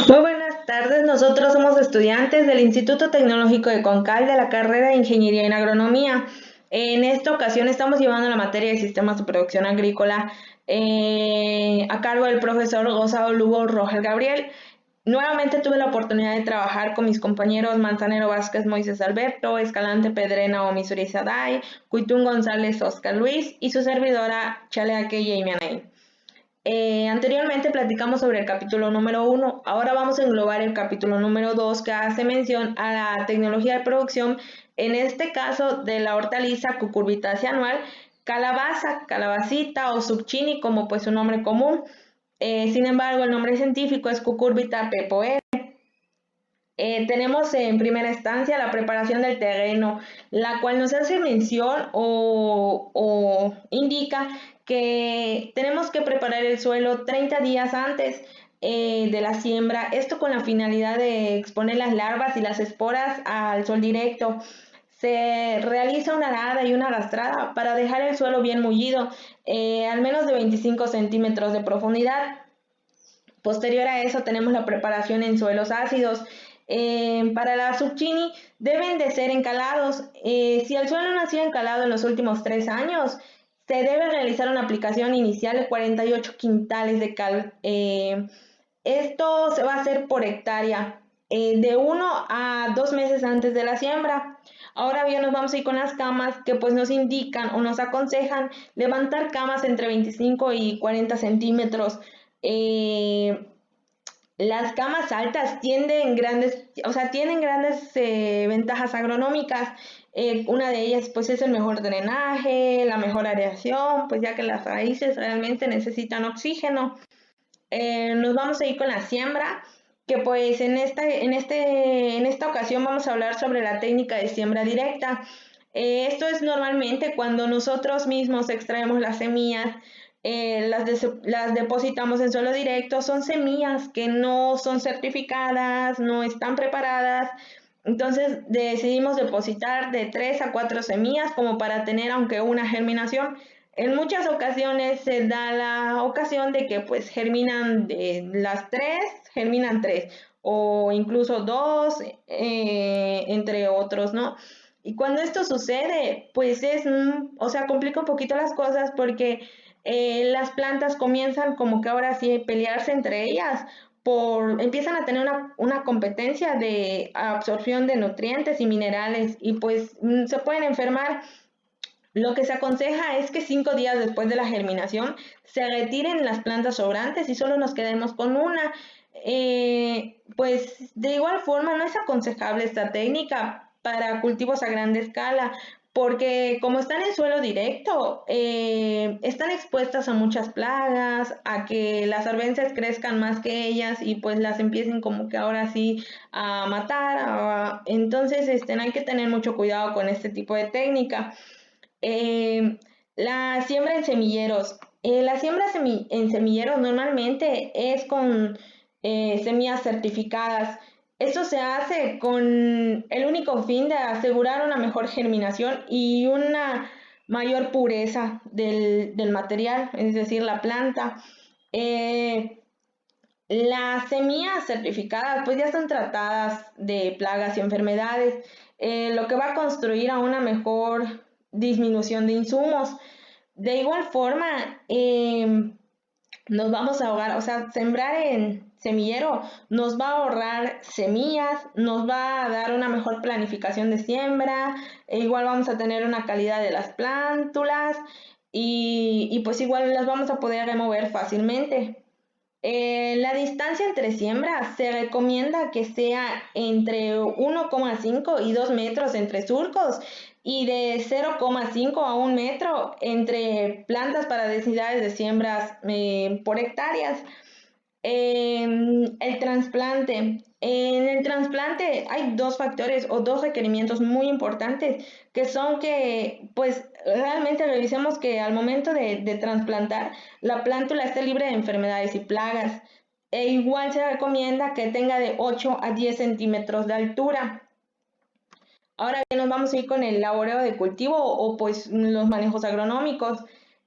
Muy buenas tardes, nosotros somos estudiantes del Instituto Tecnológico de Concal de la carrera de Ingeniería en Agronomía. En esta ocasión estamos llevando la materia de Sistemas de Producción Agrícola a cargo del profesor Gonzalo Lugo Rogel Gabriel. Nuevamente tuve la oportunidad de trabajar con mis compañeros Manzanero Vázquez Moisés Alberto, Escalante Pedrena Omisuri Saday, Cuitún González Oscar Luis y su servidora Chaleaque Jamie Anay. Anteriormente platicamos sobre el capítulo número 1, ahora vamos a englobar el capítulo número 2 que hace mención a la tecnología de producción, en este caso de la hortaliza cucurbitácea anual, calabaza, calabacita o zucchini como pues su nombre común. Sin embargo, el nombre científico es Cucurbita pepoe. Tenemos en primera instancia la preparación del terreno, la cual nos hace mención o indica que tenemos que preparar el suelo 30 días antes de la siembra, esto con la finalidad de exponer las larvas y las esporas al sol directo. Se realiza una arada y una arrastrada para dejar el suelo bien mullido, al menos de 25 centímetros de profundidad. Posterior a eso tenemos la preparación en suelos ácidos. Para la zucchini deben de ser encalados. Si el suelo no ha sido encalado en los últimos 3 años, se debe realizar una aplicación inicial de 48 quintales de cal. Esto se va a hacer por hectárea, de 1 a 2 meses antes de la siembra. Ahora bien, nos vamos a ir con las camas que pues nos indican o nos aconsejan levantar camas entre 25 y 40 centímetros. Eh, las camas altas tienen grandes ventajas agronómicas. Una de ellas pues es el mejor drenaje, la mejor aireación, pues ya que las raíces realmente necesitan oxígeno. Nos vamos a ir con la siembra, que pues en esta ocasión vamos a hablar sobre la técnica de siembra directa. Esto es normalmente cuando nosotros mismos extraemos las semillas, las depositamos en suelo directo. Son semillas que no son certificadas, no están preparadas. Entonces decidimos depositar de 3 a 4 semillas como para tener aunque una germinación. En muchas ocasiones se da la ocasión de que pues germinan de las 3, germinan 3 o incluso 2, entre otros, ¿no? Y cuando esto sucede, pues complica un poquito las cosas porque las plantas comienzan como que ahora sí pelearse entre ellas, empiezan a tener una competencia de absorción de nutrientes y minerales y pues se pueden enfermar. Lo que se aconseja es que 5 días después de la germinación se retiren las plantas sobrantes y solo nos quedemos con una. Pues de igual forma no es aconsejable esta técnica para cultivos a gran escala porque como están en suelo directo, están expuestas a muchas plagas, a que las arbences crezcan más que ellas y pues las empiecen como que ahora sí a matar. Entonces hay que tener mucho cuidado con este tipo de técnica. Eh, la siembra en semilleros. La siembra en semilleros normalmente es con semillas certificadas. Esto se hace con el único fin de asegurar una mejor germinación y una mayor pureza del material, es decir, la planta. Eh, las semillas certificadas pues ya están tratadas de plagas y enfermedades, lo que va a construir a una mejor disminución de insumos. De igual forma, nos vamos a ahorrar, o sea, sembrar en semillero nos va a ahorrar semillas, nos va a dar una mejor planificación de siembra, e igual vamos a tener una calidad de las plántulas y pues igual las vamos a poder remover fácilmente. La distancia entre siembras se recomienda que sea entre 1,5 y 2 metros entre surcos y de 0,5 a 1 metro entre plantas para densidades de siembras por hectáreas. El trasplante. En el trasplante hay dos factores o dos requerimientos muy importantes que son que pues realmente revisemos que al momento de trasplantar la plántula esté libre de enfermedades y plagas. E igual se recomienda que tenga de 8 a 10 centímetros de altura. Ahora bien, nos vamos a ir con el laboreo de cultivo o pues los manejos agronómicos.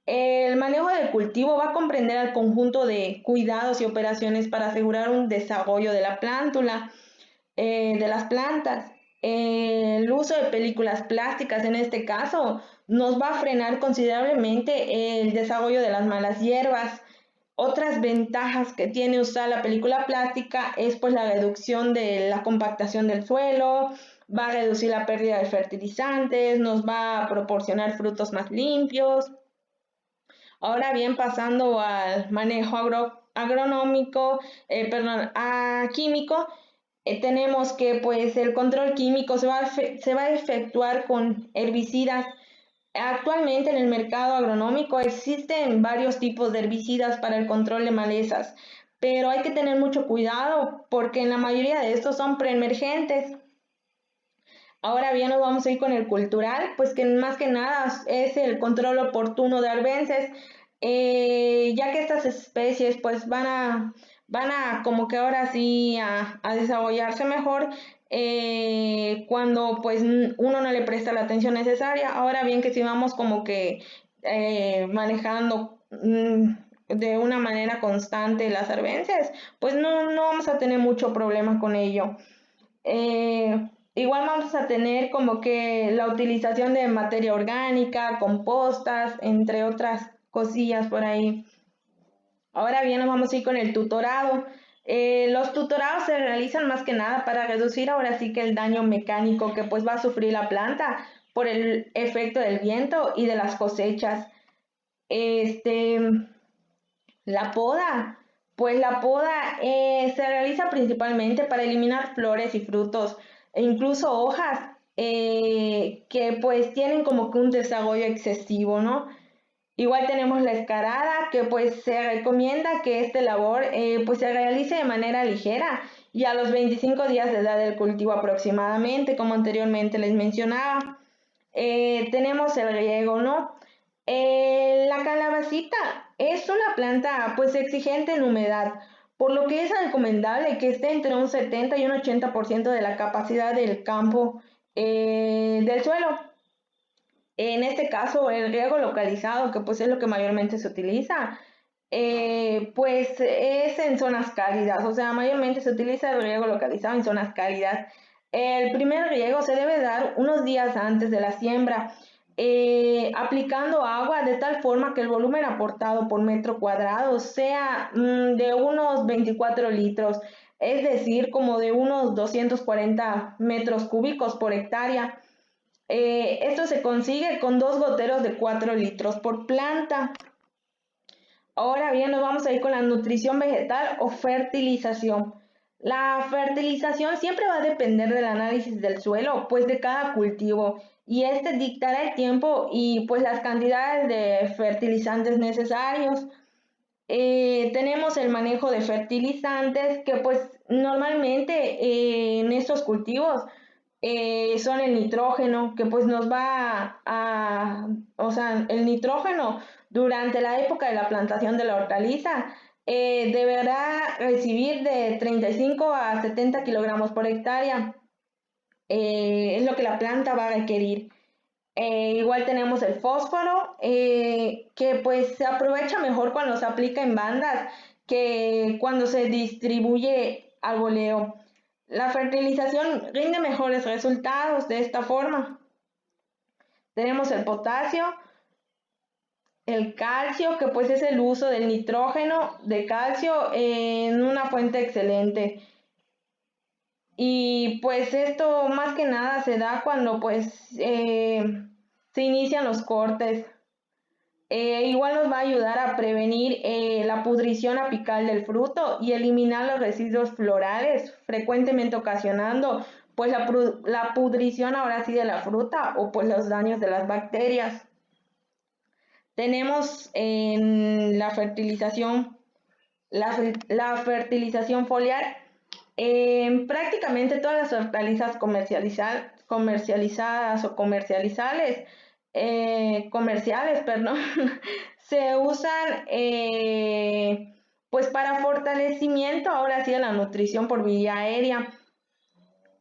El manejo del cultivo va a comprender al conjunto de cuidados y operaciones para asegurar un desarrollo de la plántula, de las plantas. El uso de películas plásticas en este caso nos va a frenar considerablemente el desarrollo de las malas hierbas. Otras ventajas que tiene usar la película plástica es pues la reducción de la compactación del suelo, va a reducir la pérdida de fertilizantes, nos va a proporcionar frutos más limpios. Ahora bien, pasando al manejo agronómico, químico, tenemos que pues el control químico se va a efectuar con herbicidas. Actualmente en el mercado agronómico existen varios tipos de herbicidas para el control de malezas, pero hay que tener mucho cuidado porque en la mayoría de estos son preemergentes. Ahora bien, nos vamos a ir con el cultural, pues que más que nada es el control oportuno de arbences, ya que estas especies pues van a como que ahora sí a desarrollarse mejor cuando pues uno no le presta la atención necesaria. Ahora bien que si vamos como que manejando de una manera constante las arbences, pues no vamos a tener mucho problema con ello. Igual vamos a tener como que la utilización de materia orgánica, compostas, entre otras cosillas por ahí. Ahora bien, nos vamos a ir con el tutorado. Los tutorados se realizan más que nada para reducir ahora sí que el daño mecánico que pues va a sufrir la planta por el efecto del viento y de las cosechas. Este, la poda. Pues la poda se realiza principalmente para eliminar flores y frutos e incluso hojas que pues tienen como que un desarrollo excesivo, ¿no? Igual tenemos la escarada, que pues se recomienda que esta labor pues se realice de manera ligera y a los 25 días de edad del cultivo aproximadamente, como anteriormente les mencionaba. Tenemos el riego, ¿no? La calabacita es una planta pues exigente en humedad, por lo que es recomendable que esté entre un 70 y un 80% de la capacidad del campo del suelo. En este caso, el riego localizado, que pues es lo que mayormente se utiliza, pues es en zonas cálidas, o sea, mayormente se utiliza el riego localizado en zonas cálidas. El primer riego se debe dar unos días antes de la siembra, aplicando agua de tal forma que el volumen aportado por metro cuadrado sea de unos 24 litros, es decir, como de unos 240 metros cúbicos por hectárea. Esto se consigue con 2 goteros de 4 litros por planta. Ahora bien, nos vamos a ir con la nutrición vegetal o fertilización. La fertilización siempre va a depender del análisis del suelo, pues de cada cultivo, y este dictará el tiempo y pues las cantidades de fertilizantes necesarios. Tenemos el manejo de fertilizantes que pues normalmente en estos cultivos son el nitrógeno, que pues nos va o sea, el nitrógeno durante la época de la plantación de la hortaliza deberá recibir de 35 a 70 kilogramos por hectárea. Es lo que la planta va a requerir. Igual tenemos el fósforo, que pues se aprovecha mejor cuando se aplica en bandas que cuando se distribuye al voleo. La fertilización rinde mejores resultados de esta forma. Tenemos el potasio, el calcio, que pues es el uso del nitrógeno de calcio en una fuente excelente. Y pues esto más que nada se da cuando pues se inician los cortes. Igual nos va a ayudar a prevenir la pudrición apical del fruto y eliminar los residuos florales, frecuentemente ocasionando pues la pudrición ahora sí de la fruta o pues los daños de las bacterias. Tenemos en la fertilización foliar. Prácticamente todas las hortalizas comercializadas o comerciales, perdón, se usan pues para fortalecimiento ahora sí de la nutrición por vía aérea.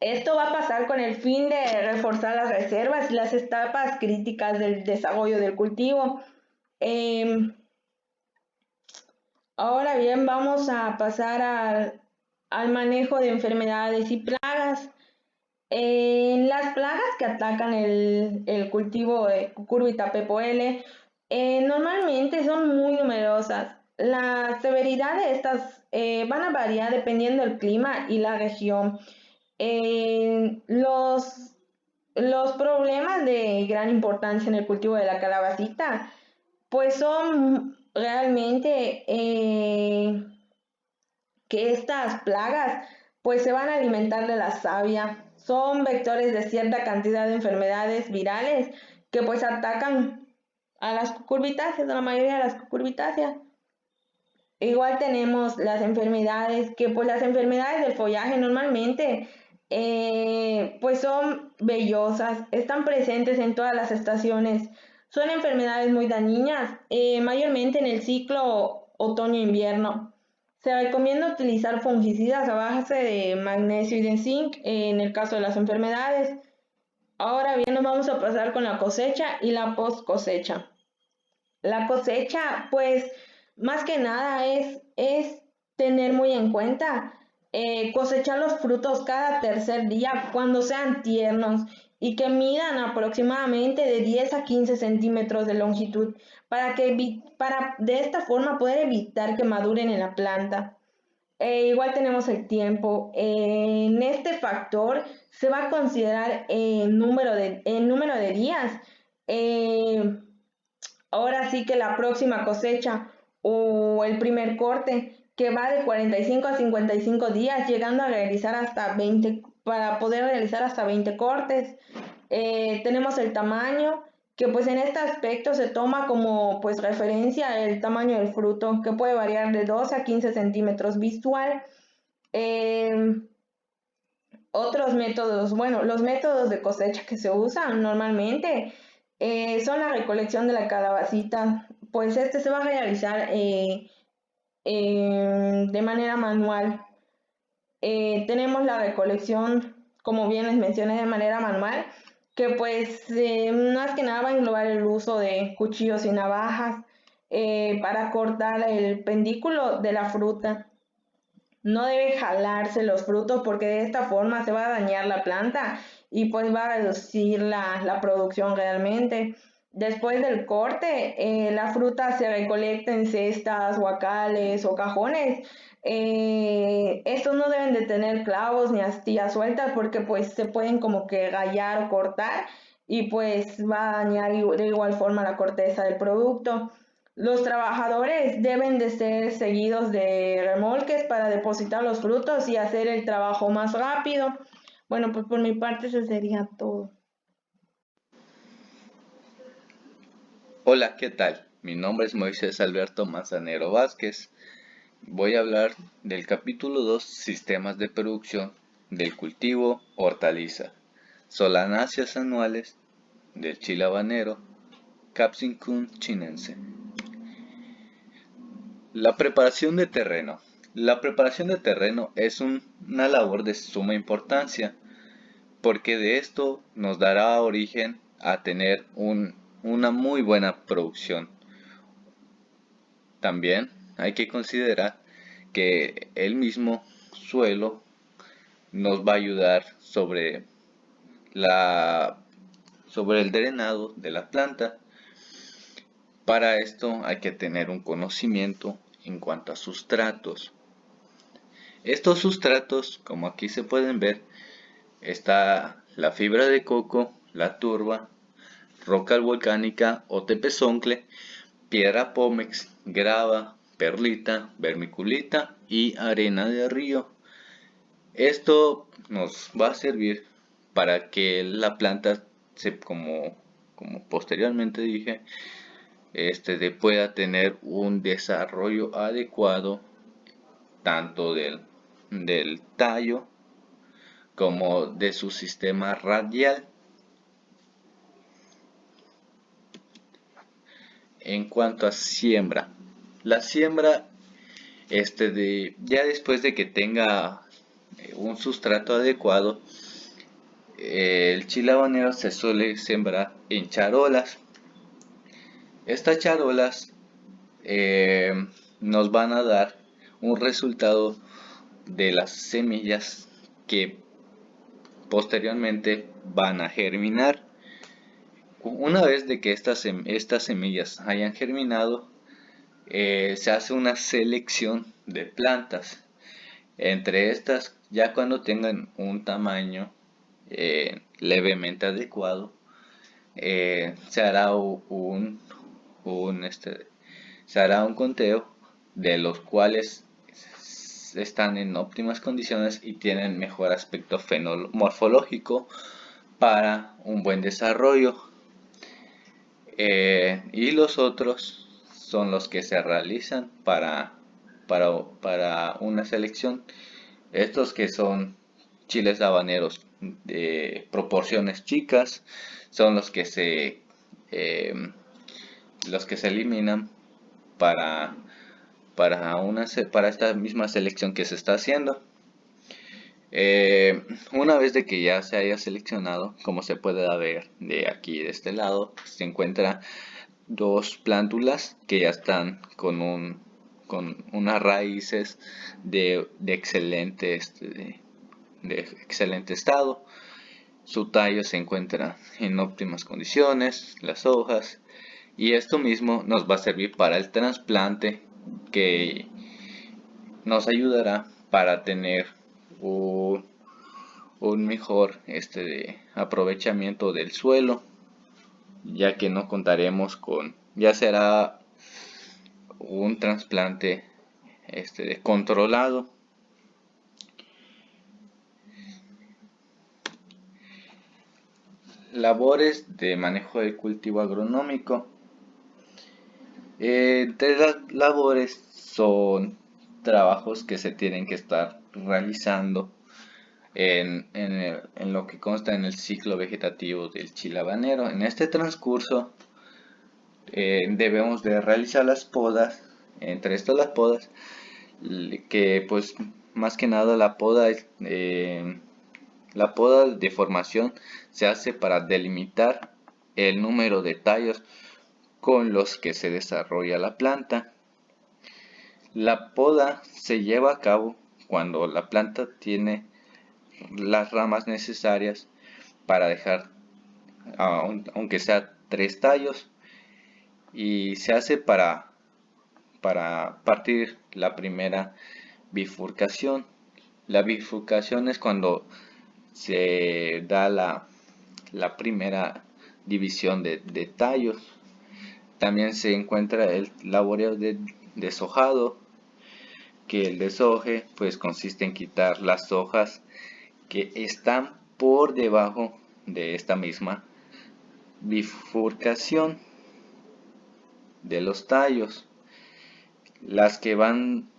Esto va a pasar con el fin de reforzar las reservas y las etapas críticas del desarrollo del cultivo. Em, Ahora bien, vamos a pasar al manejo de enfermedades y plagas. Las plagas que atacan el cultivo de cucurbita pepoele normalmente son muy numerosas. La severidad de estas van a variar dependiendo del clima y la región. Los problemas de gran importancia en el cultivo de la calabacita, pues son realmente que estas plagas pues se van a alimentar de la savia. Son vectores de cierta cantidad de enfermedades virales que pues atacan a las cucurbitáceas, a la mayoría de las cucurbitáceas. Igual tenemos las enfermedades, que pues las enfermedades del follaje normalmente pues son vellosas, están presentes en todas las estaciones. Son enfermedades muy dañinas, mayormente en el ciclo otoño-invierno. Se recomienda utilizar fungicidas a base de magnesio y de zinc en el caso de las enfermedades. Ahora bien, nos vamos a pasar con la cosecha y la post cosecha. La cosecha, pues, más que nada es tener muy en cuenta cosechar los frutos cada tercer día cuando sean tiernos y que midan aproximadamente de 10 a 15 centímetros de longitud para de esta forma poder evitar que maduren en la planta. Igual tenemos el tiempo. En este factor se va a considerar el número de días. Eh, Ahora sí que la próxima cosecha o el primer corte que va de 45 a 55 días, llegando a realizar hasta 20, para poder realizar hasta 20 cortes. Tenemos el tamaño, que pues en este aspecto se toma como pues referencia el tamaño del fruto, que puede variar de 12 a 15 centímetros visual. Eh, Otros métodos, bueno, los métodos de cosecha que se usan normalmente son la recolección de la calabacita, pues este se va a realizar de manera manual. Tenemos la recolección, como bien les mencioné, de manera manual, que pues más que nada va a englobar el uso de cuchillos y navajas para cortar el pendículo de la fruta. No debe jalarse los frutos porque de esta forma se va a dañar la planta y pues va a reducir la producción realmente. Después del corte, la fruta se recolecta en cestas, guacales o cajones. Estos no deben de tener clavos ni astillas sueltas porque pues se pueden como que rayar o cortar y pues va a dañar de igual forma la corteza del producto. Los trabajadores deben de ser seguidos de remolques para depositar los frutos y hacer el trabajo más rápido. Bueno, pues por mi parte eso sería todo. Hola, ¿qué tal? Mi nombre es Moisés Alberto Manzanero Vázquez. Voy a hablar del capítulo 2, Sistemas de producción del cultivo hortaliza, solanáceas anuales del chile habanero, Capsicum chinense. La preparación de terreno. La preparación de terreno es una labor de suma importancia, porque de esto nos dará origen a tener una muy buena producción. También hay que considerar que el mismo suelo nos va a ayudar sobre el drenado de la planta. Para esto hay que tener un conocimiento en cuanto a sustratos. Estos sustratos, como aquí se pueden ver, está la fibra de coco, la turba, roca volcánica o tepezoncle, piedra pómex, grava, perlita, vermiculita y arena de río. Esto nos va a servir para que la planta, como posteriormente dije, pueda tener un desarrollo adecuado tanto del tallo como de su sistema radial. En cuanto a siembra, la siembra ya después de que tenga un sustrato adecuado, el chile habanero se suele sembrar en charolas. Estas charolas nos van a dar un resultado de las semillas que posteriormente van a germinar. Una vez de que estas semillas hayan germinado, se hace una selección de plantas. Entre estas, ya cuando tengan un tamaño levemente adecuado, se hará se hará un conteo de los cuales están en óptimas condiciones y tienen mejor aspecto morfológico para un buen desarrollo. Y los otros son los que se realizan para una selección. Estos que son chiles habaneros de proporciones chicas son eh, los que se eliminan para, para esta misma selección que se está haciendo. Una vez de que ya se haya seleccionado, como se puede ver de aquí de este lado, se encuentra dos plántulas que ya están con unas raíces de excelente de excelente estado. Su tallo se encuentra en óptimas condiciones, las hojas, y esto mismo nos va a servir para el trasplante, que nos ayudará para tener un, un mejor aprovechamiento del suelo, ya que no contaremos ya será un trasplante controlado. Labores de manejo del cultivo agronómico. Entre las labores son trabajos que se tienen que estar realizando en lo que consta en el ciclo vegetativo del chile habanero. En este transcurso debemos de realizar las podas. Entre estas las podas, que pues más que nada la poda de formación se hace para delimitar el número de tallos con los que se desarrolla la planta. La poda se lleva a cabo cuando la planta tiene las ramas necesarias para dejar, aunque sea 3 tallos, y se hace para partir la primera bifurcación. La bifurcación es cuando se da la primera división de tallos. También se encuentra el laboreo de deshojado, que el deshoje pues consiste en quitar las hojas que están por debajo de esta misma bifurcación de los tallos. Las que van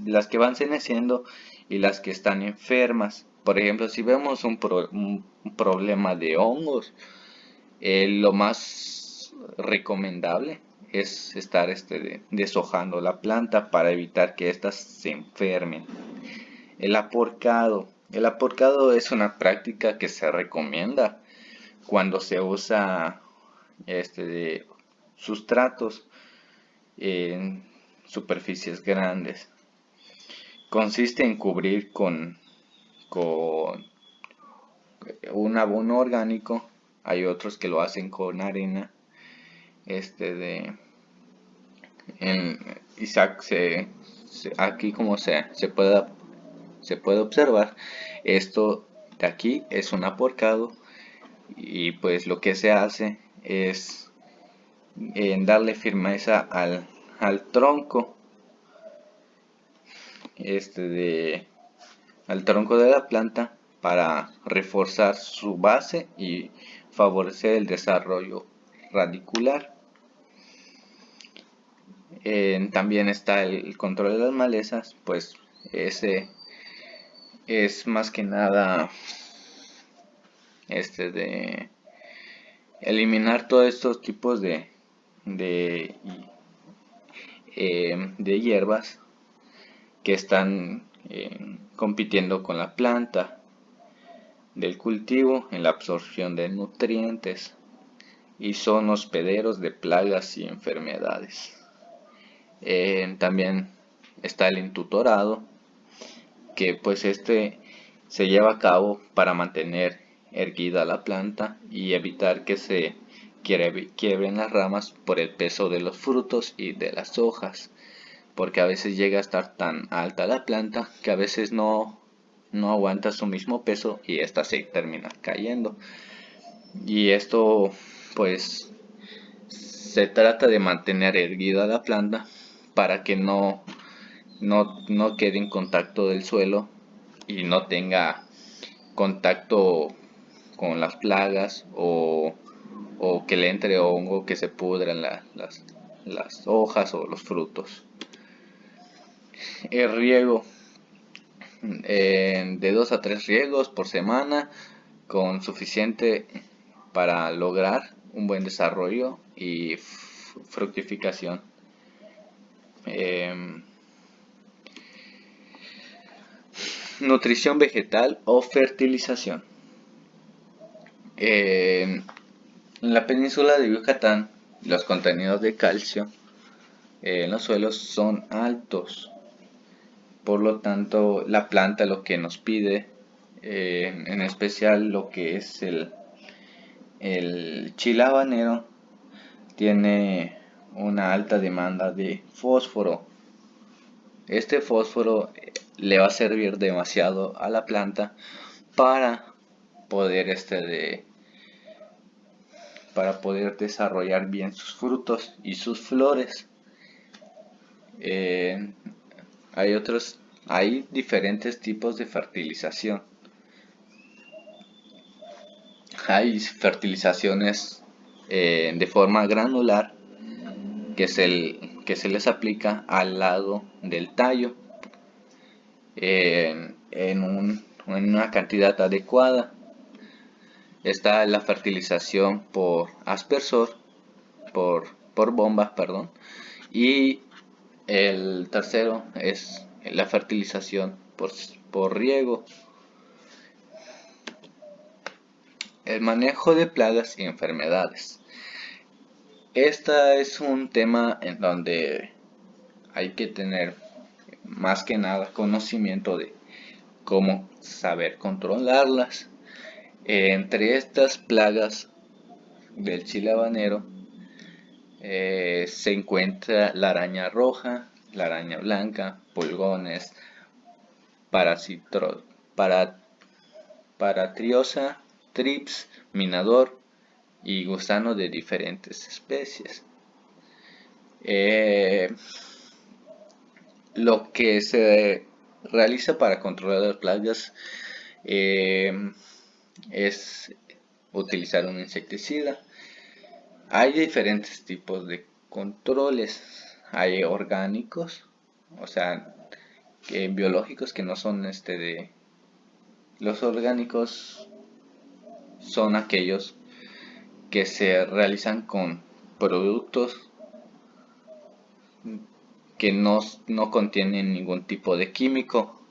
las que van ceneciendo y las que están enfermas. Por ejemplo, si vemos un problema de hongos, lo más recomendable es estar deshojando la planta para evitar que éstas se enfermen. El aporcado. El aporcado es una práctica que se recomienda cuando se usa de sustratos en superficies grandes. Consiste en cubrir con un abono orgánico. Hay otros que lo hacen con arena. Aquí como se puede observar, esto de aquí es un aporcado, y pues lo que se hace es darle firmeza al tronco al tronco de la planta para reforzar su base y favorecer el desarrollo radicular. También está el control de las malezas, pues ese es más que nada de eliminar todos estos tipos de hierbas que están compitiendo con la planta del cultivo en la absorción de nutrientes, y son hospederos de plagas y enfermedades. También está el entutorado, que pues se lleva a cabo para mantener erguida la planta y evitar que se quiebren las ramas por el peso de los frutos y de las hojas, porque a veces llega a estar tan alta la planta que a veces no aguanta su mismo peso y esta se termina cayendo. Y esto pues se trata de mantener erguida la planta para que no quede en contacto del suelo y no tenga contacto con las plagas o que le entre hongo que se pudran las hojas o los frutos. El riego, de 2 a 3 riegos por semana, con suficiente para lograr un buen desarrollo y fructificación. Nutrición vegetal o fertilización. En la península de Yucatán, los contenidos de calcio en los suelos son altos. Por lo tanto, la planta lo que nos pide, en especial lo que es el chile habanero, tiene una alta demanda de fósforo. Este fósforo le va a servir demasiado a la planta para poder para poder desarrollar bien sus frutos y sus flores. Hay diferentes tipos de fertilización. Hay fertilizaciones de forma granular que se les aplica al lado del tallo en una cantidad adecuada. Está la fertilización por aspersor, por bomba, perdón, y el tercero es la fertilización por riego. El manejo de plagas y enfermedades. Este es un tema en donde hay que tener más que nada conocimiento de cómo saber controlarlas. Entre estas plagas del chile habanero se encuentra la araña roja, la araña blanca, pulgones, paratriosa, trips, minador y gusano de diferentes especies. Lo que se realiza para controlar las plagas es utilizar un insecticida. Hay diferentes tipos de controles. Hay orgánicos, o sea, biológicos, que no son de... Los orgánicos son aquellos que se realizan con productos que no contienen ningún tipo de químico.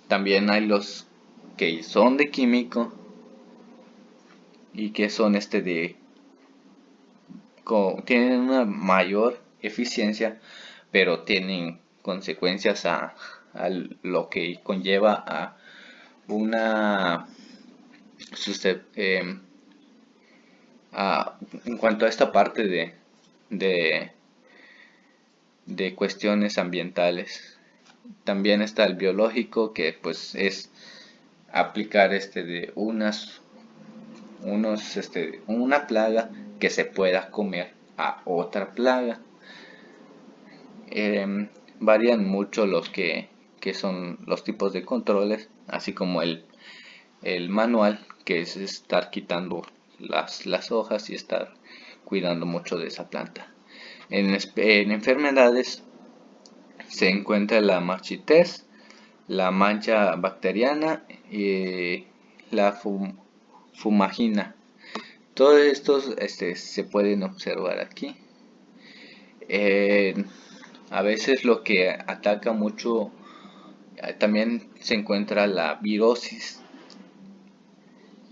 También hay los que son de químico y que son tienen una mayor eficiencia, pero tienen consecuencias a lo que conlleva a una en cuanto a esta parte de cuestiones ambientales. También está el biológico, que pues es aplicar de una plaga que se pueda comer a otra plaga. Varían mucho los que son los tipos de controles, así como el manual, que es estar quitando las hojas y estar cuidando mucho de esa planta. En enfermedades se encuentra la marchitez, la mancha bacteriana y la fumagina. Todos estos se pueden observar aquí. A veces lo que ataca mucho, también se encuentra la virosis.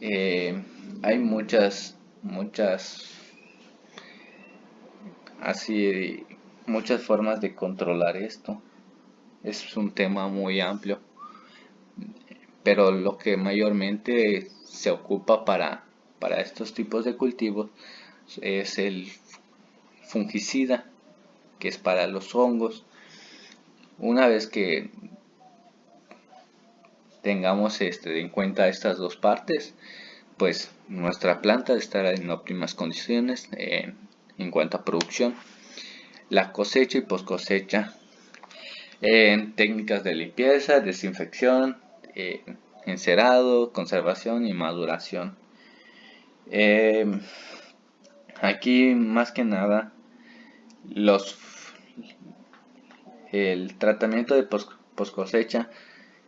Hay muchas así muchas formas de controlar esto. Es un tema muy amplio, pero lo que mayormente se ocupa para estos tipos de cultivos es el fungicida, que es para los hongos. Una vez que tengamos en cuenta estas dos partes, pues nuestra planta estará en óptimas condiciones en cuanto a producción. La cosecha y post cosecha, en técnicas de limpieza, desinfección, encerado, conservación y maduración. Eh, Aquí más que nada los el tratamiento de post cosecha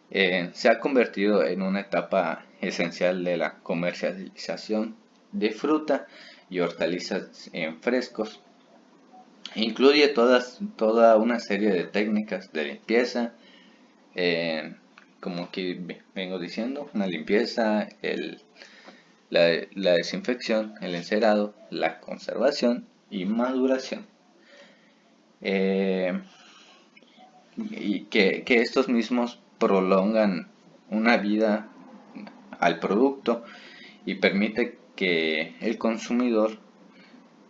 se ha convertido en una etapa esencial de la comercialización de fruta y hortalizas en frescos. Incluye toda una serie de técnicas de limpieza, eh, como que vengo diciendo, una limpieza, la desinfección, el encerado, la conservación y maduración. Eh, y que estos mismos prolongan una vida al producto y permite que el consumidor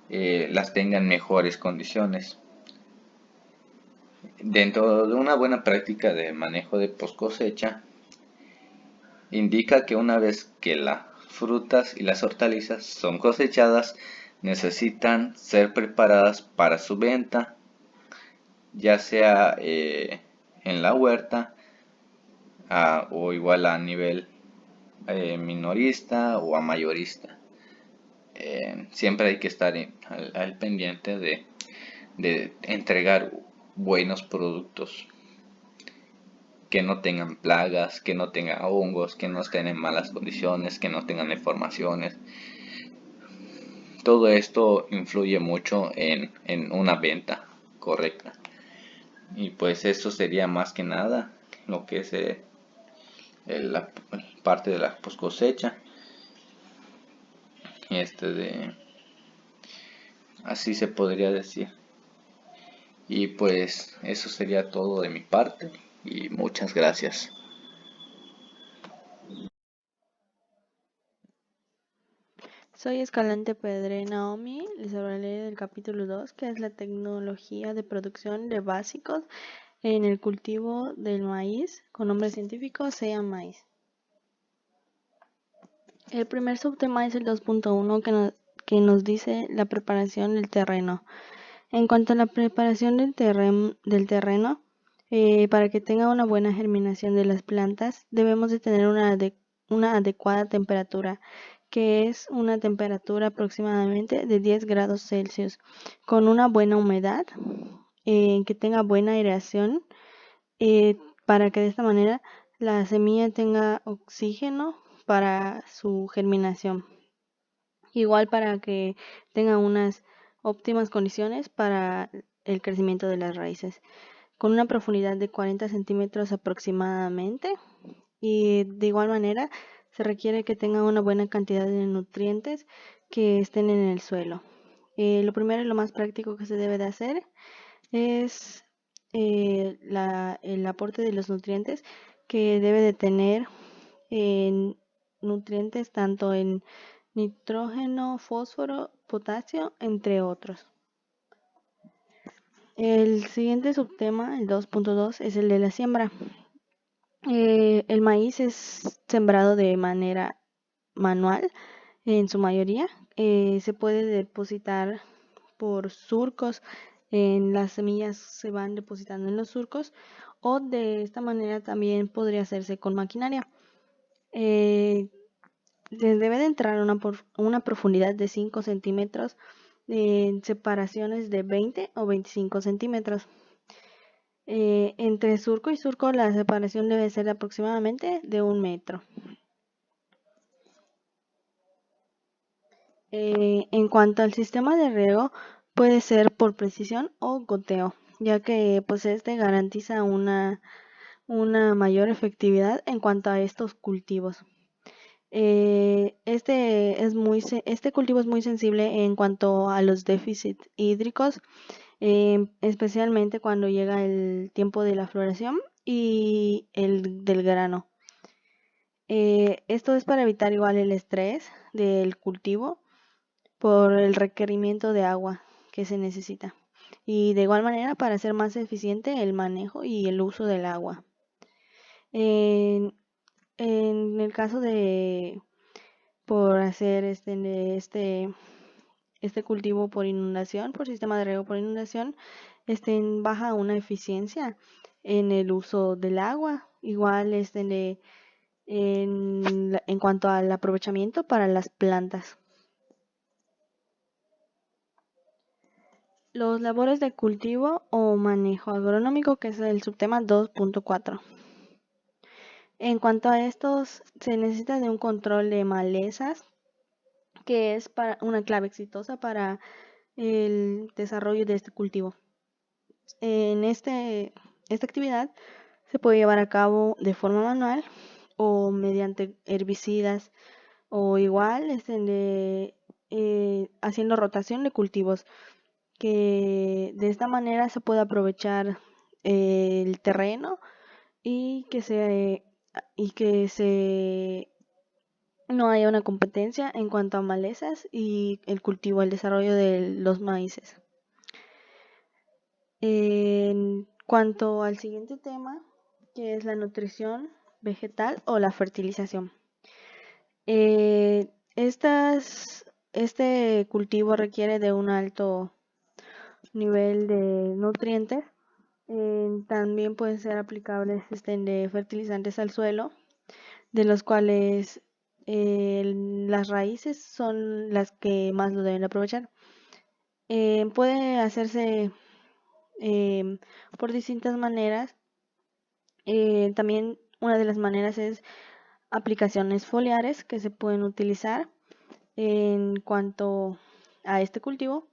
las tenga en mejores condiciones. Dentro de una buena práctica de manejo de post cosecha, indica que una vez que las frutas y las hortalizas son cosechadas, necesitan ser preparadas para su venta, ya sea en la huerta o igual a nivel minorista o a mayorista. Siempre hay que estar al pendiente de entregar buenos productos que no tengan plagas, que no tengan hongos, que no estén en malas condiciones, que no tengan deformaciones. Todo esto influye mucho en una venta correcta. Y pues eso sería más que nada lo que es la parte de la post cosecha. De así se podría decir. Y pues eso sería todo de mi parte y muchas gracias. Soy Escalante Pedre Naomi, les hablaré del capítulo 2, que es la tecnología de producción de básicos en el cultivo del maíz, con nombre científico sea maíz. El primer subtema es el 2.1 que nos dice la preparación del terreno. En cuanto a la preparación del terreno, para que tenga una buena germinación de las plantas, debemos de tener una adecuada temperatura, que es una temperatura aproximadamente de 10 grados Celsius, con una buena humedad, que tenga buena aireación, para que de esta manera la semilla tenga oxígeno para su germinación. Igual para que tenga unas óptimas condiciones para el crecimiento de las raíces, con una profundidad de 40 centímetros aproximadamente. Y de igual manera se requiere que tenga una buena cantidad de nutrientes que estén en el suelo. Lo primero y lo más práctico que se debe de hacer es el aporte de los nutrientes, que debe de tener nutrientes tanto en nitrógeno, fósforo, potasio, entre otros. El siguiente subtema, el 2.2, es el de la siembra. El maíz es sembrado de manera manual en su mayoría. Se puede depositar por surcos, las semillas se van depositando en los surcos, o de esta manera también podría hacerse con maquinaria. Debe de entrar a una profundidad de 5 centímetros en separaciones de 20 o 25 centímetros. Entre surco y surco la separación debe ser aproximadamente de 1 metro. En cuanto al sistema de riego, puede ser por precisión o goteo, ya que pues este garantiza una mayor efectividad en cuanto a estos cultivos. Este cultivo es muy sensible en cuanto a los déficits hídricos, especialmente cuando llega el tiempo de la floración y el del grano. Esto es para evitar igual el estrés del cultivo por el requerimiento de agua que se necesita. Y de igual manera para hacer más eficiente el manejo y el uso del agua. En, en el caso de por hacer este cultivo por inundación, por sistema de riego por inundación, baja una eficiencia en el uso del agua, igual en cuanto al aprovechamiento para las plantas. Los labores de cultivo o manejo agronómico, que es el subtema 2.4. En cuanto a estos, se necesita de un control de malezas, que es una clave exitosa para el desarrollo de este cultivo. Esta actividad se puede llevar a cabo de forma manual o mediante herbicidas o igual haciendo rotación de cultivos, que de esta manera se puede aprovechar el terreno y que no haya una competencia en cuanto a malezas y el desarrollo de los maíces. En cuanto al siguiente tema, que es la nutrición vegetal o la fertilización. Este cultivo requiere de un alto nivel de nutrientes. También pueden ser aplicables de fertilizantes al suelo, de los cuales las raíces son las que más lo deben aprovechar. Puede hacerse por distintas maneras. También una de las maneras es aplicaciones foliares que se pueden utilizar en cuanto a este cultivo.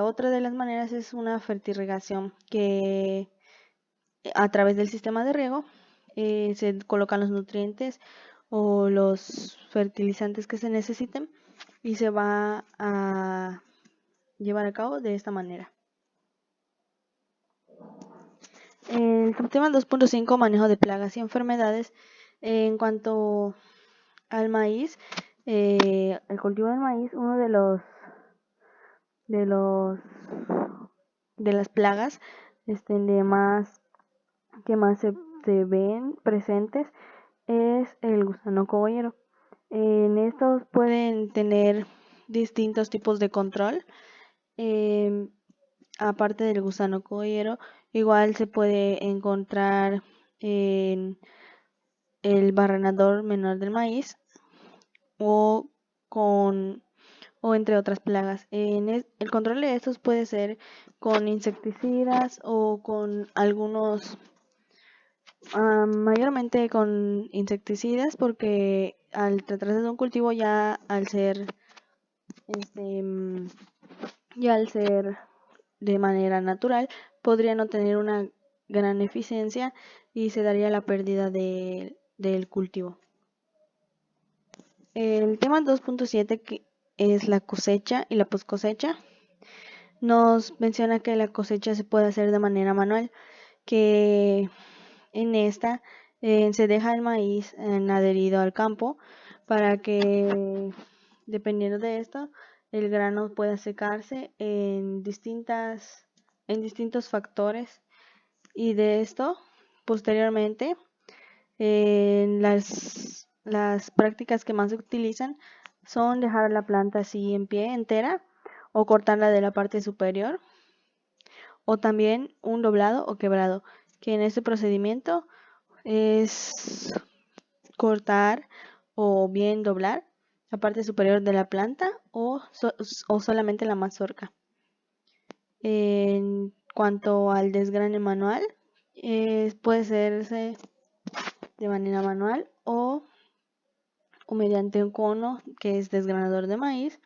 Otra de las maneras es una fertirrigación, que a través del sistema de riego se colocan los nutrientes o los fertilizantes que se necesiten y se va a llevar a cabo de esta manera. El subtema 2.5, manejo de plagas y enfermedades. En cuanto al maíz, el cultivo del maíz, uno de las plagas que más se ven presentes es el gusano cogollero. En estos pueden tener distintos tipos de control. Aparte del gusano cogollero, igual se puede encontrar en el barrenador menor del maíz o entre otras plagas. El control de estos puede ser con insecticidas o con algunos, mayormente con insecticidas, porque al tratarse de un cultivo ya al ser de manera natural, podría no tener una gran eficiencia y se daría la pérdida del cultivo. El tema 2.7, que es la cosecha y la poscosecha, nos menciona que la cosecha se puede hacer de manera manual, que en esta se deja el maíz adherido al campo para que, dependiendo de esto, el grano pueda secarse en distintos factores, y de esto posteriormente las prácticas que más se utilizan son dejar la planta así en pie entera o cortarla de la parte superior, o también un doblado o quebrado, que en este procedimiento es cortar o bien doblar la parte superior de la planta o solamente la mazorca. En cuanto al desgrane manual, puede serse de manera manual o mediante un cono, que es desgranador de maíz,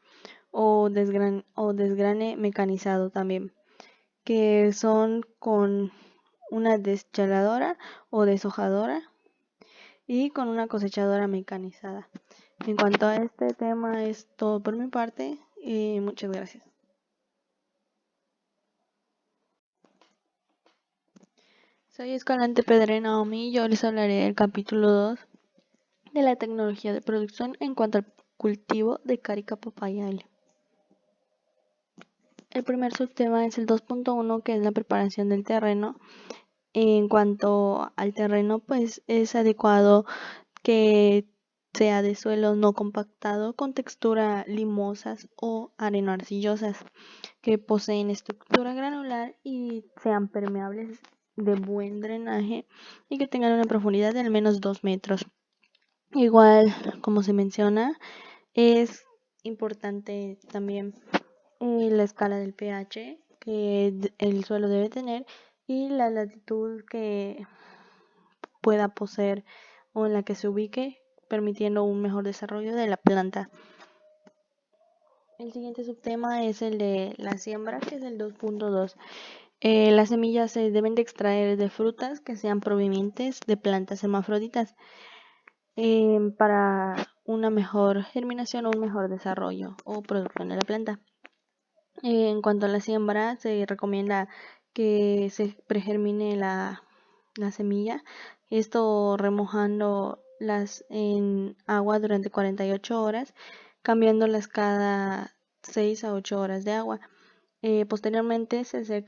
o desgrane mecanizado también, que son con una deschaladora o deshojadora. y con una cosechadora mecanizada. En cuanto a este tema es todo por mi parte y muchas gracias. Soy Escalante Pedre Naomi y yo les hablaré del capítulo 2 de la tecnología de producción en cuanto al cultivo de carica papaya L. El primer subtema es el 2.1, que es la preparación del terreno. En cuanto al terreno, pues es adecuado que sea de suelo no compactado con textura limosas o areno-arcillosas, que poseen estructura granular y sean permeables, de buen drenaje y que tengan una profundidad de al menos 2 metros. Igual, como se menciona, es importante también la escala del pH que el suelo debe tener y la latitud que pueda poseer o en la que se ubique, permitiendo un mejor desarrollo de la planta. El siguiente subtema es el de la siembra, que es el 2.2. Las semillas se deben de extraer de frutas que sean provenientes de plantas hermafroditas para una mejor germinación o un mejor desarrollo o producción de la planta. En cuanto a la siembra, se recomienda que se pregermine la semilla, esto remojándolas en agua durante 48 horas, cambiándolas cada 6 a 8 horas de agua. Posteriormente se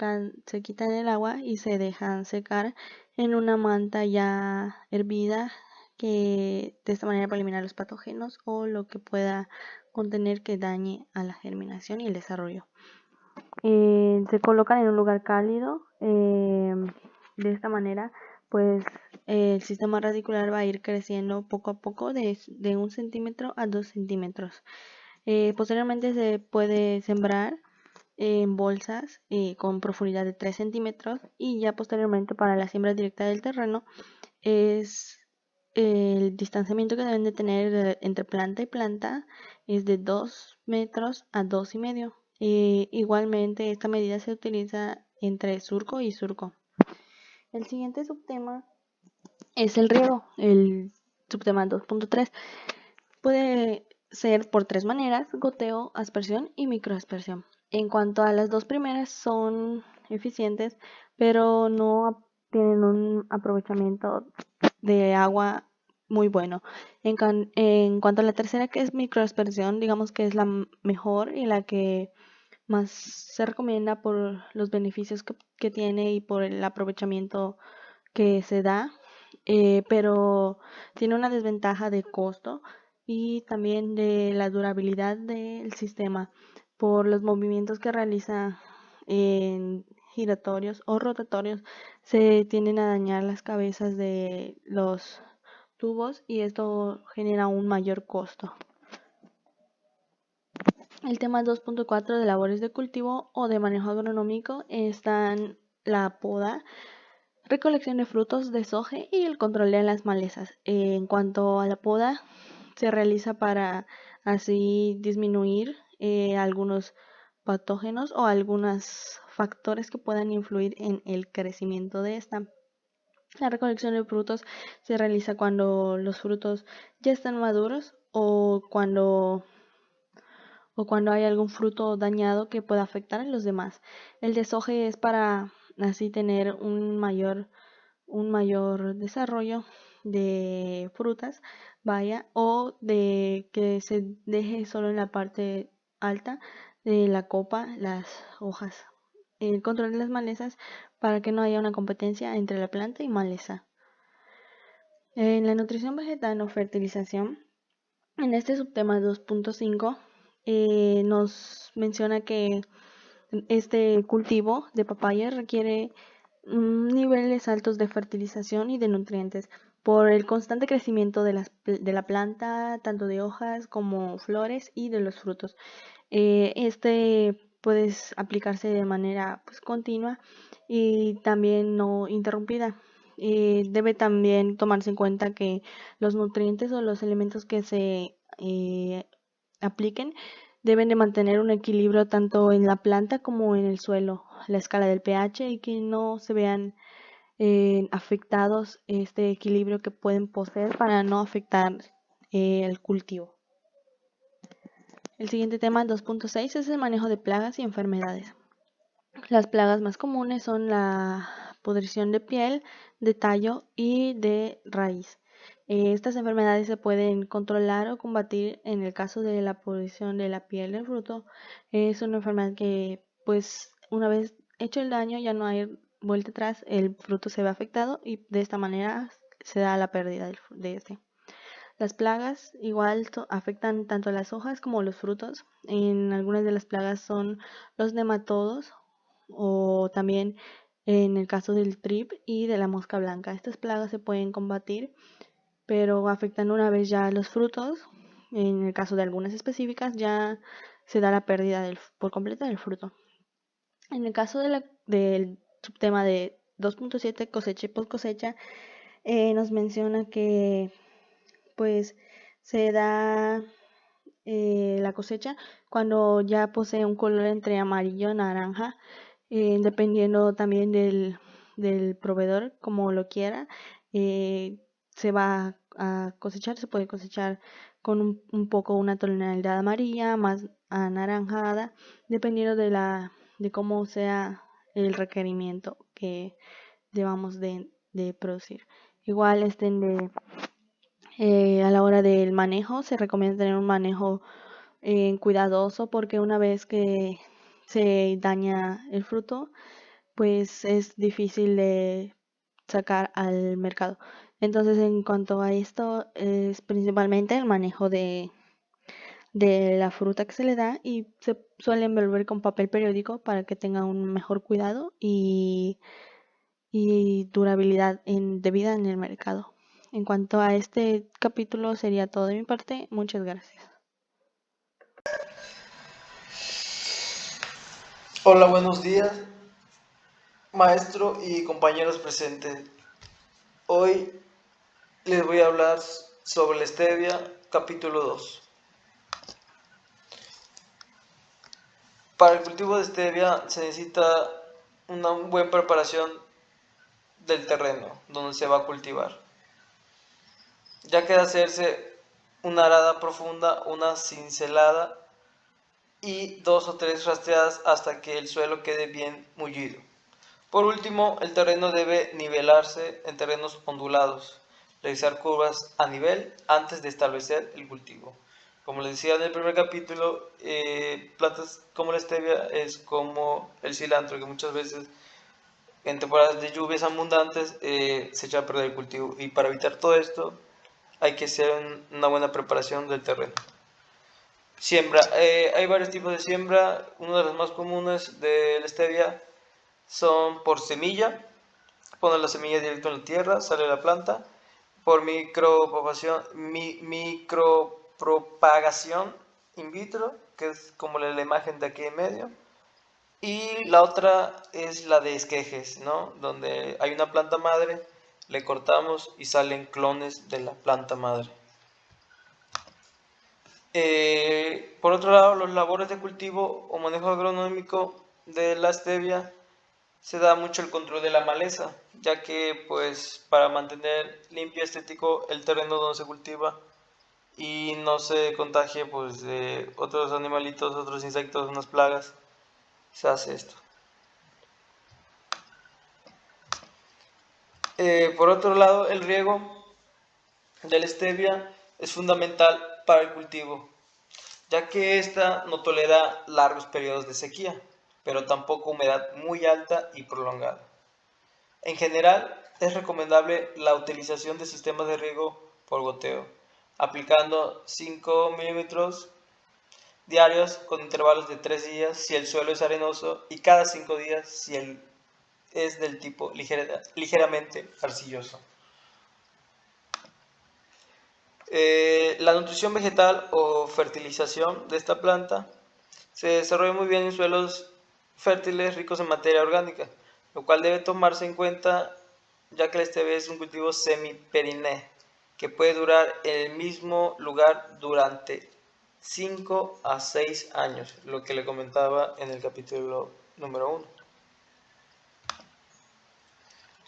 quitan el agua y se dejan secar en una manta ya hervida, que de esta manera para eliminar los patógenos o lo que pueda contener que dañe a la germinación y el desarrollo. Se colocan en un lugar cálido. De esta manera, pues el sistema radicular va a ir creciendo poco a poco de 1 centímetro a 2 centímetros. Posteriormente se puede sembrar en bolsas con profundidad de 3 centímetros y ya posteriormente para la siembra directa del terreno es el distanciamiento que deben de tener entre planta y planta es de 2 metros a 2,5. Igualmente esta medida se utiliza entre surco y surco. El siguiente subtema es el riego, el subtema 2.3. Puede ser por 3 maneras: goteo, aspersión y microaspersión. En cuanto a las dos primeras, son eficientes, pero no tienen un aprovechamiento de agua muy bueno. En cuanto a la tercera, que es microaspersión, digamos que es la mejor y la que más se recomienda por los beneficios que tiene y por el aprovechamiento que se da, pero tiene una desventaja de costo y también de la durabilidad del sistema por los movimientos que realiza en giratorios o rotatorios. Se tienden a dañar las cabezas de los tubos y esto genera un mayor costo. El tema 2.4 de labores de cultivo o de manejo agronómico están la poda, recolección de frutos, deshoje y el control de las malezas. En cuanto a la poda, se realiza para así disminuir algunos patógenos o algunos factores que puedan influir en el crecimiento de esta. La recolección de frutos se realiza cuando los frutos ya están maduros o cuando hay algún fruto dañado que pueda afectar a los demás. El deshoje es para así tener un mayor desarrollo de frutas, o de que se deje solo en la parte alta de la copa las hojas. El control de las malezas para que no haya una competencia entre la planta y maleza. En la nutrición vegetal o fertilización, en este subtema 2.5 nos menciona que este cultivo de papaya requiere niveles altos de fertilización y de nutrientes por el constante crecimiento de la planta, tanto de hojas como flores y de los frutos. Este puede aplicarse de manera pues continua y también no interrumpida. Debe también tomarse en cuenta que los nutrientes o los elementos que se apliquen deben de mantener un equilibrio tanto en la planta como en el suelo, la escala del pH, y que no se vean afectados este equilibrio que pueden poseer para no afectar el cultivo. El siguiente tema 2.6 es el manejo de plagas y enfermedades. Las plagas más comunes son la pudrición de piel, de tallo y de raíz. Estas enfermedades se pueden controlar o combatir. En el caso de la pudrición de la piel del fruto, es una enfermedad que, pues, una vez hecho el daño, ya no hay vuelta atrás, el fruto se ve afectado y de esta manera se da la pérdida de este. Las plagas igual afectan tanto a las hojas como los frutos. En algunas de las plagas son los nematodos o también en el caso del trip y de la mosca blanca. Estas plagas se pueden combatir, pero afectan una vez ya los frutos. En el caso de algunas específicas ya se da la pérdida por completa del fruto. En el caso del subtema de 2.7 cosecha y post cosecha, nos menciona que pues se da la cosecha cuando ya posee un color entre amarillo y naranja, dependiendo también del proveedor, como lo quiera. Se va a cosechar, se puede cosechar con un poco una tonalidad amarilla, más anaranjada, dependiendo de cómo sea el requerimiento que debamos de producir. Igual a la hora del manejo, se recomienda tener un manejo cuidadoso porque una vez que se daña el fruto, pues es difícil de sacar al mercado. Entonces, en cuanto a esto, es principalmente el manejo de la fruta que se le da y se suele envolver con papel periódico para que tenga un mejor cuidado y durabilidad de vida en el mercado. En cuanto a este capítulo sería todo de mi parte. Muchas gracias. Hola, buenos días, maestro y compañeros presentes. Hoy les voy a hablar sobre la stevia, capítulo 2. Para el cultivo de stevia se necesita una buena preparación del terreno donde se va a cultivar, ya que de hacerse una arada profunda, una cincelada y 2 o 3 rastreadas hasta que el suelo quede bien mullido. Por último, el terreno debe nivelarse en terrenos ondulados, realizar curvas a nivel antes de establecer el cultivo. Como les decía en el primer capítulo, plantas como la stevia es como el cilantro, que muchas veces en temporadas de lluvias abundantes se echa a perder el cultivo. Y para evitar todo esto hay que hacer una buena preparación del terreno. Siembra. Hay varios tipos de siembra. Una de las más comunes de la stevia son por semilla. Pones la semilla directo en la tierra, sale la planta. Por micropropagación in vitro, que es como la imagen de aquí en medio. Y la otra es la de esquejes, ¿no? Donde hay una planta madre, le cortamos y salen clones de la planta madre. Por otro lado, los labores de cultivo o manejo agronómico de la stevia se da mucho el control de la maleza, ya que pues para mantener limpio, estético el terreno donde se cultiva y no se contagie pues de otros animalitos, otros insectos, unas plagas, se hace esto. Por otro lado, el riego de la stevia es fundamental para el cultivo, ya que ésta no tolera largos periodos de sequía, pero tampoco humedad muy alta y prolongada. En general, es recomendable la utilización de sistemas de riego por goteo, aplicando 5 milímetros diarios con intervalos de 3 días si el suelo es arenoso y cada 5 días si es del tipo ligeramente arcilloso. La nutrición vegetal o fertilización de esta planta se desarrolla muy bien en suelos fértiles ricos en materia orgánica, lo cual debe tomarse en cuenta ya que la stevia es un cultivo semiperenne que puede durar en el mismo lugar durante 5 a 6 años, lo que le comentaba en el capítulo número 1.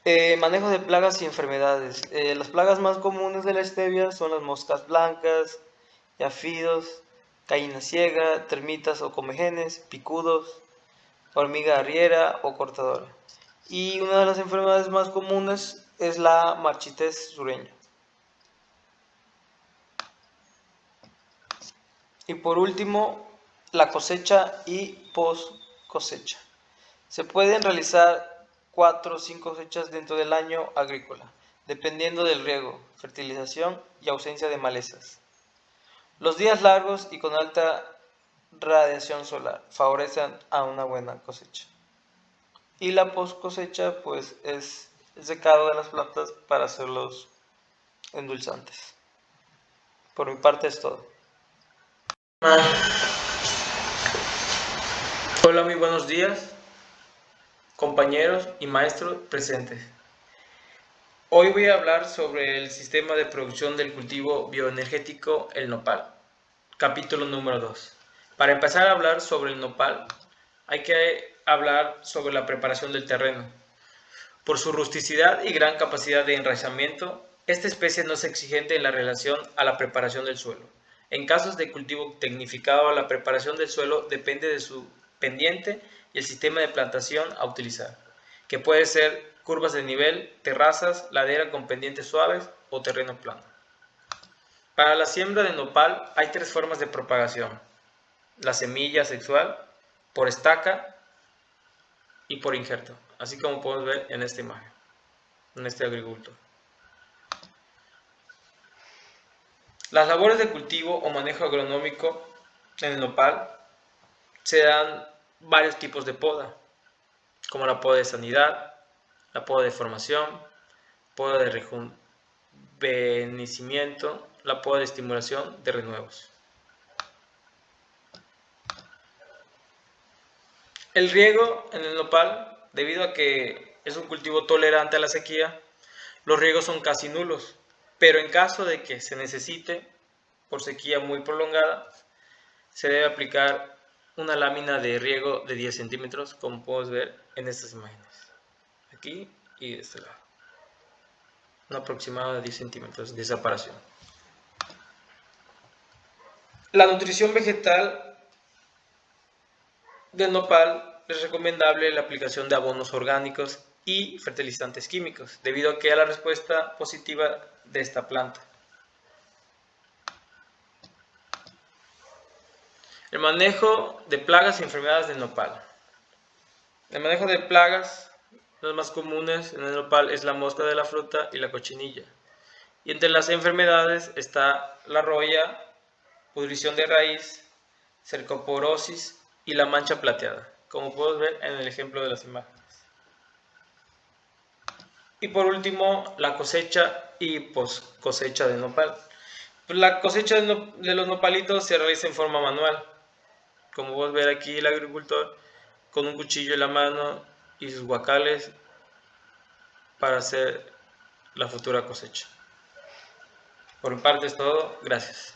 Manejo de plagas y enfermedades. Las plagas más comunes de la stevia son las moscas blancas, áfidos, gallina ciega, termitas o comejenes, picudos, hormiga arriera o cortadora. Y una de las enfermedades más comunes es la marchitez sureña. Y por último, la cosecha y post cosecha. Se pueden realizar 4 o 5 cosechas dentro del año agrícola, dependiendo del riego, fertilización y ausencia de malezas. Los días largos y con alta radiación solar favorecen a una buena cosecha. Y la post cosecha pues es el secado de las plantas para hacerlos endulzantes. Por mi parte es todo. Hola, muy buenos días, compañeros y maestros presentes. Hoy voy a hablar sobre el sistema de producción del cultivo bioenergético, el nopal, capítulo número 2. Para empezar a hablar sobre el nopal, hay que hablar sobre la preparación del terreno. Por su rusticidad y gran capacidad de enraizamiento, esta especie no es exigente en la relación a la preparación del suelo. En casos de cultivo tecnificado, la preparación del suelo depende de su pendiente y el sistema de plantación a utilizar, que puede ser curvas de nivel, terrazas, ladera con pendientes suaves o terreno plano. Para la siembra de nopal hay 3 formas de propagación: la semilla sexual, por estaca y por injerto, así como podemos ver en esta imagen, en este agricultor. Las labores de cultivo o manejo agronómico en el nopal se dan varios tipos de poda, como la poda de sanidad, la poda de formación, poda de rejuvenecimiento, la poda de estimulación de renuevos. El riego en el nopal, debido a que es un cultivo tolerante a la sequía, los riegos son casi nulos, pero en caso de que se necesite, por sequía muy prolongada, se debe aplicar una lámina de riego de 10 centímetros, como podemos ver en estas imágenes, aquí y de este lado, un aproximado de 10 centímetros de separación. La nutrición vegetal del nopal es recomendable la aplicación de abonos orgánicos y fertilizantes químicos, debido a que a la respuesta positiva de esta planta. El manejo de plagas y enfermedades del nopal. El manejo de plagas, los más comunes en el nopal, es la mosca de la fruta y la cochinilla. Y entre las enfermedades está la roya, pudrición de raíz, cercoporosis y la mancha plateada, como podemos ver en el ejemplo de las imágenes. Y por último, la cosecha y post cosecha de nopal. La cosecha de los nopalitos se realiza en forma manual, como podemos ver aquí el agricultor con un cuchillo en la mano y sus guacales para hacer la futura cosecha. Por mi parte es todo, gracias.